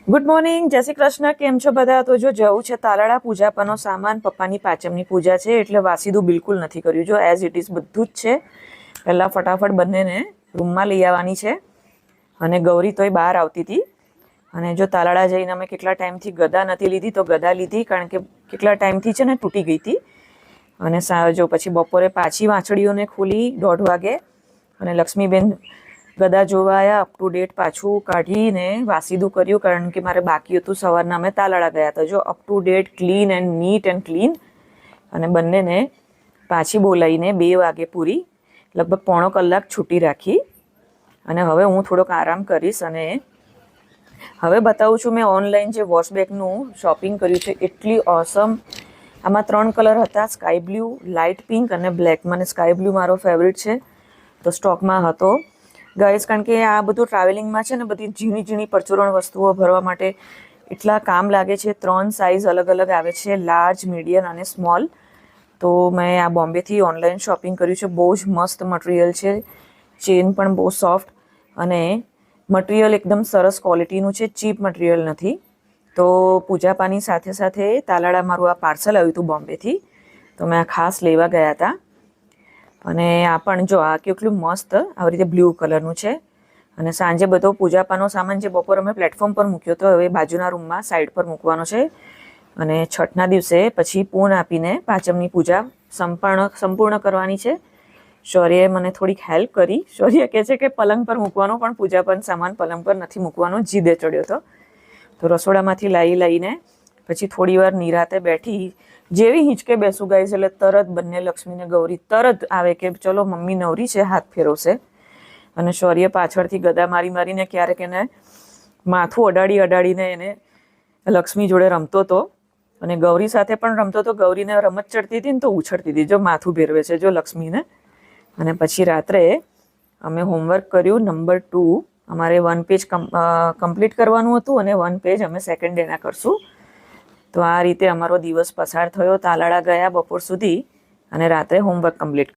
Good morning, જય શ્રી કૃષ્ણ. કેમ છો બધા? તો જો જવું છે તાલાળા પૂજા પરનો સામાન, પપ્પાની પાંચમની પૂજા છે એટલે વાસીદું બિલકુલ નથી કર્યું. જો એઝ ઇટ ઇઝ બધું જ છે. પહેલાં ફટાફટ બંનેને રૂમમાં લઈ આવવાની છે. અને ગૌરી તોય બહાર આવતી હતી. અને જો તાલાળા જઈને અમે કેટલા ટાઈમથી ગદા નથી લીધી તો ગદા લીધી, કારણ કે કેટલા ટાઈમથી છે ને તૂટી ગઈ હતી. અને જો પછી બપોરે પાછી વાંસળીઓને ખોલી 1:30 વાગે અને લક્ષ્મીબેન ગદા જોવા આવ્યા. અપ ટુ ડેટ પાછું કાઢીને વાસીદું કર્યું, કારણ કે મારે બાકી હતું. સવારના અમે તાલાળા ગયા હતા. જો up to date, clean and neat and clean. અને બંનેને પાછી બોલાવીને 2 વાગે પૂરી લગભગ પોણો કલાક છૂટી રાખી. અને હવે હું થોડોક આરામ કરીશ. અને હવે બતાવું છું મેં ઓનલાઈન જે વોશબેગનું શોપિંગ કર્યું છે. એટલી ઓસમ. આમાં 3 કલર હતા, સ્કાય બ્લુ, લાઇટ પિંક અને બ્લેક. મને સ્કાય બ્લુ મારો ફેવરિટ છે તો સ્ટોકમાં હતો ગાઈસ. કારણ કે આ બધું ટ્રાવેલિંગમાં છે ને, બધી ઝીણી ઝીણી પરચુરણ વસ્તુઓ ભરવા માટે એટલા કામ લાગે છે. 3 સાઇઝ અલગ અલગ આવે છે, લાર્જ, મીડિયમ અને સ્મોલ. તો મેં આ બોમ્બેથી ઓનલાઈન શોપિંગ કર્યું છે. બહુ જ મસ્ત મટીરિયલ છે. ચેન પણ બહુ સોફ્ટ અને મટીરિયલ એકદમ સરસ ક્વોલિટીનું છે. ચીપ મટીરિયલ નથી. તો પૂજાપાની સાથે સાથે તાલાળા મારું આ પાર્સલ આવ્યું હતું બોમ્બેથી, તો મેં આ ખાસ લેવા ગયા હતા. અને આ પણ જો, આ કેટલું મસ્ત આવી રીતે બ્લુ કલરનું છે. અને સાંજે બધો પૂજાપાનો સામાન જે બપોર અમે પ્લેટફોર્મ પર મૂક્યો હતો, હવે બાજુના રૂમમાં સાઈડ પર મૂકવાનો છે. અને છઠના દિવસે પછી પૂન આપીને પાંચમની પૂજા સંપૂર્ણ કરવાની છે. શૌર્યએ મને થોડીક હેલ્પ કરી. શૌર્ય કહે છે કે પલંગ પર મૂકવાનો, પણ પૂજાપાન સામાન પલંગ પર નથી મૂકવાનો, જીદે ચડ્યો હતો. તો રસોડામાંથી લઈને પછી થોડી વાર નિરાતે બેઠી. જેવી હિંચકે બેસું ગાઈસ એટલે તરત બંને લક્ષ્મીને ગૌરી તરત આવે કે ચલો મમ્મી નવરી છે, હાથ ફેરવશે. અને શૌર્ય પાછળથી ગદા મારીને ક્યારેક એને માથું અડાડીને એને લક્ષ્મી જોડે રમતો હતો. અને ગૌરી સાથે પણ રમતો હતો. ગૌરીને રમત ચડતી હતી ને તો ઉછળતી હતી. જો માથું ફેરવે છે જો લક્ષ્મીને. અને પછી રાત્રે અમે હોમવર્ક કર્યું. નંબર 2 અમારે 1 પેજ કમ્પ્લીટ કરવાનું હતું અને 1 પેજ અમે સેકન્ડ ડેના કરશું. તો આ રીતે અમારો દિવસ પસાર થયો. તાલાળા ગયા બપોર સુધી અને રાત્રે હોમવર્ક કમ્પ્લીટ.